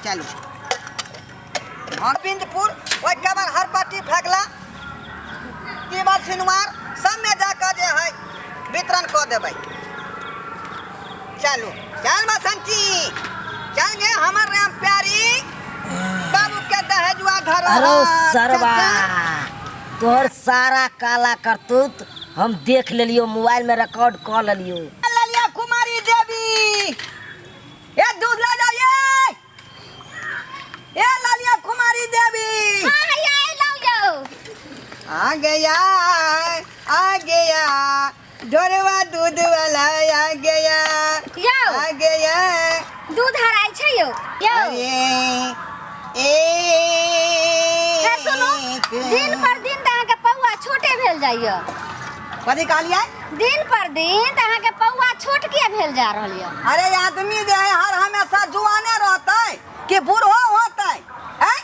चलू गोविंदपुर ओइ कबर हर पार्टी फेंकला केवल सिनवार सब में जाकर जे है वितरण कर देबै। चलू चल बसंती चल गे हमर राम प्यारी बाबू के दहेजुआ धरो। अरे सरवा तोहर सारा काला करतूत हम देख लेलियो, मोबाइल में रिकॉर्ड कर लेलियो। ललिया कुमारी देवी ये दूध ले जाइए। ये ललिया कुमारी देवी आ गया ढोरवा दूध वाला आ गया आ गया। दूध हराई छै यो सुनो दिन पर दिन त अहाँ के पौआ छोटे भेल जाइयो। कथी कहलियै? दिन पर दिन त अहाँ के पौआ छोट किया भेल जा रहल य? अरे आदमी जे है हर हमेशा जुआने रहतै कि बूढ़ो होतै हैं?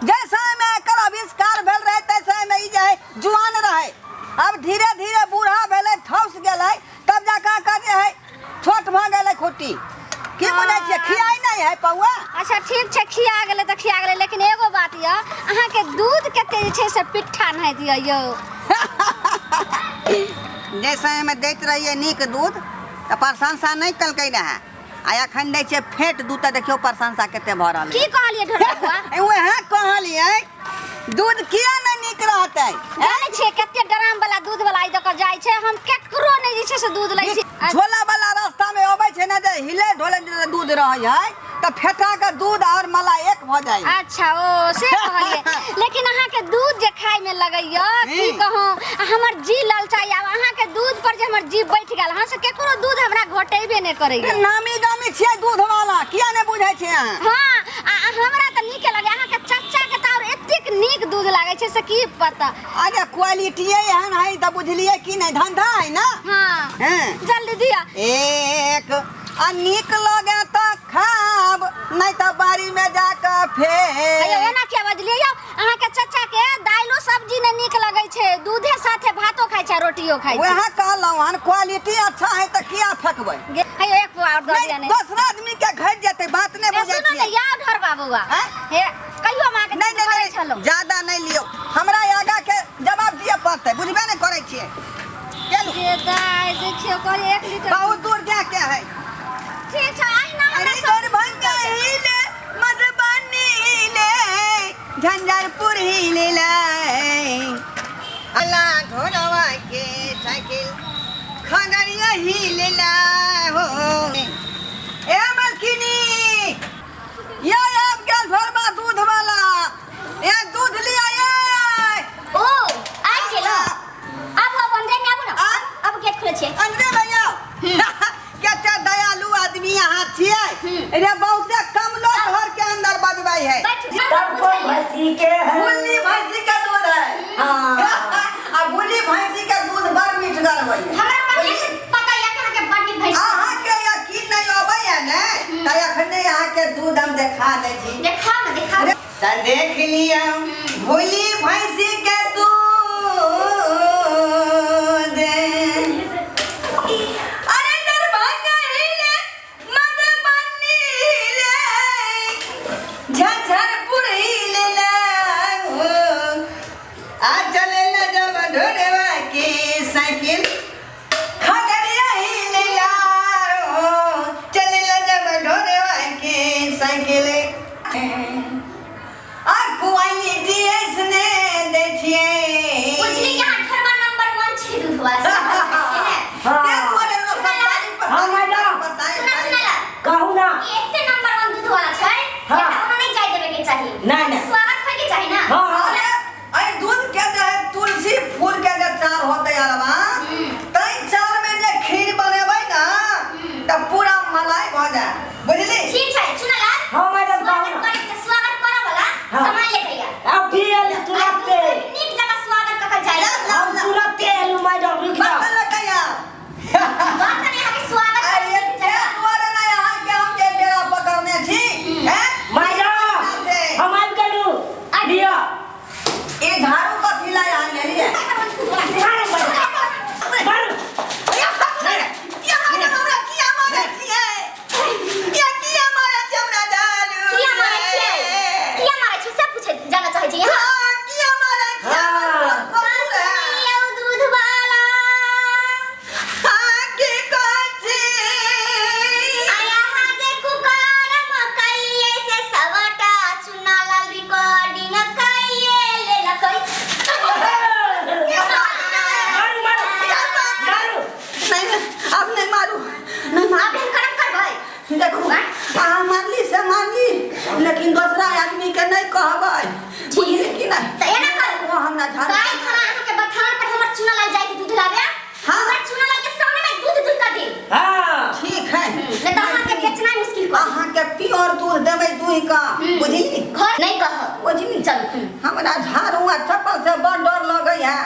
जैसे में एकर आविष्कार भेल रहे तैसे में ई जे है जुआन रहे। अब धीरे धीरे बूढ़ा भेले ठौस गेले तब जाकर का जे है छोट भ गेले खुट्टी की बुझै छियै खियाई नहीं है पौआ। अच्छा ठीक छै खिया गेले त खिया गेले, लेकिन एगो बात य अहाँ के दूध कते जे छै से पिट्ठा नहीं दियो यो। जैसे में दैत रहिए नीक दूध त प्रशंसा नहीं कलकै रहे आ एखन दै छै फेट दूध त देखियो प्रशंसा कते भ रहल की कहलिए ढोलबुआ? ओहे कहलिए दूध किया नहीं नीक रहतै? जाने छियै कते ड्राम वाला दूध वाला ई दक जाय छै, हम केकरो नहीं जे छै से दूध लै छी। झोला वाला रास्ता में अबै छै ना जे हिले ढोले दूध रहै है त फेटा के दूध और मलाई एक भ जाय। अच्छा ओ से कहलिए लेकिन अहाँ के दूध जे खाय में लगैया की कहूं हमर जी ललचाई। अब अहाँ के दूध पर जे हमर जी बैठ गेल हां से केकरो दूध हमरा घटेबे नहीं करैया। नामी गामी छियै दूध वाला किया नहीं बुझै छै अहाँ? हां हमरा त नीक लागे, अहाँ के चच्चा के त और एतेक नीक दूध लागे छै से की पता। अरे क्वालिटी एहन है त बुझलिए कि नहीं धंधा है ना। हां जल्दी दिया। एक आ नीक लगे त खाब नहीं त बारी में जाकर फेर। अयो एना क्या बजलिए यो? अहाँ के चच्चा के दाइलो सब्जी ने नीक लगे छै, दूधे साथे भातो खाय छै रोटियो खाय छै। वह कहलौ हन क्वालिटी अच्छा है त किया फेकबै? अयो एक और दे दिया ने दूसरा आदमी के घट जेतै बात नहीं बुझै सुनो छियै। ने याद धर बाबूआ हे कहियो मां के नहीं छलो ज्यादा नहीं लियो, हमरा आगा के जवाब दिए पड़तै बुझबे नहीं करै छियै। चलू ये दाई देखियो कर 1 लीटर बहुत दूर जा के है। ठीक छै आई ना अरे दरभंगा हिले मधुबनी हिले झंझारपुर हिले अल्लाह ढोलवा के साइकिल खगड़िया हिले हो। ए मलकिनी ये आप के घरवा दूध वाला ए दूध लिया ये। ओ आई गेलो अब अपन दे में आबू ना अब गेट खुले छै अंदर भैया केते दयालु आदमी यहाँ छियै रे बहुते कम लोग घर के अंदर बजबै है। तब कोई भैंसी के है बुल्ली भैंसी के दूध है। हां आ बुल्ली भैंसी के दूध बड़ मीठगर होय है। हमरा पहले से पता या के बाटी भैंस अहाँ के यकीन नहीं होबै है ने त एखने यहाँ के दूध हम देखा दै छी। देखा ना देखा त देख लिया बुल्ली भैंसी के दूध अरे दरभंगा हिले मधुबनी हिले झंझारपुर हिले आ चले न जब ढोलवा के साइकिल खगड़िया हिले चले न जब ढोलवा के साइकिल आ क्वालिटी इसने देखिए पूछली के हाथ फरमा नंबर 1 छी दूधवा से है हां मैडम कहू ना एते नंबर 1 दूध वाला छै हाँ। हमरा नहीं जाय देबे के चाहिए नहीं नहीं स्वागत होय के चाहिए ना। हां अरे दूध के जे तुलसी फूल के जे चार होते यारवा तई चार में जे खीर बनेबै ना त पूरा मलाई भ जाए बुझली। ठीक छै सुनला हां मैडम कहू ना स्वागत मानी लेकिन दूसरा आदमी के नहीं कहबै बुझली कि नहीं त एना कर वो हमरा झाड़ काई खाना आहा के बथान पर हमर चुना लग जाई कि दूध लावे हमर चुना लग के सामने में दूध दूध का दे हां ठीक है नहीं तो आहा के बेचना मुश्किल को अहाँ के प्योर दूध देबै दूध का बुझली घर नहीं कह बुझली चल हमरा झाड़ू आ चप्पल से बड़ डर लगै है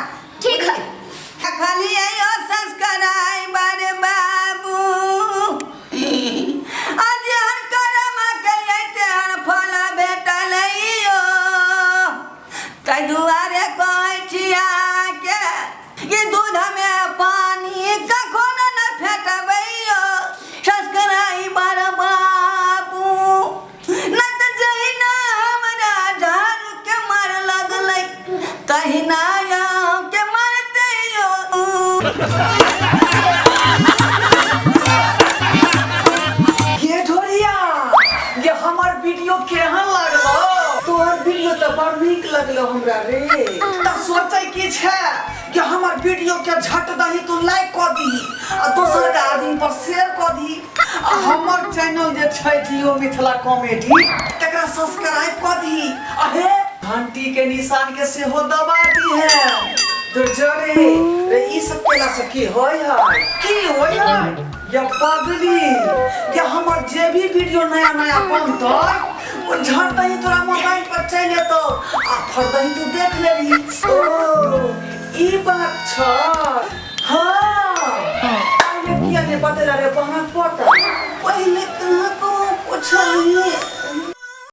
ठीक है खाली यो संस्कार आई बारे बाबू आज हर कर्म करिए तेहर फल भेटल यो तै दुआरे कहै छिया के कि दूध में पानी कखनो न फेटबै यो संस्कार आई बारे बाबू न त जहिना हमरा झाड़ू के मार लगलै तहिना के मारते यो ये ढोरिया ये हमार वीडियो केहन लागलो तोहर वीडियो तो बड़ नीक लगलो हमरा रे त सोचै की छै कि हमार वीडियो के झट दही तू लाइक क दी आ दोसर के आदमी पर शेयर क दी आ हमर चैनल जे छै जियो मिथिला कॉमेडी तकरा सब्सक्राइब क दी अहे घंटी के निशान के सेहो दबा दी है तो जरे रे ई सब केला से की होय है की होय है ये पगली ये हमार जे भी वीडियो नया नया बनतै वो झट दही तोरा मोबाइल पर चल एतो आ फर दही तू देख लेबी ओ ई बात छ हां पहले किया ने बतेला रे बहन पता पहले कहां को पूछलिए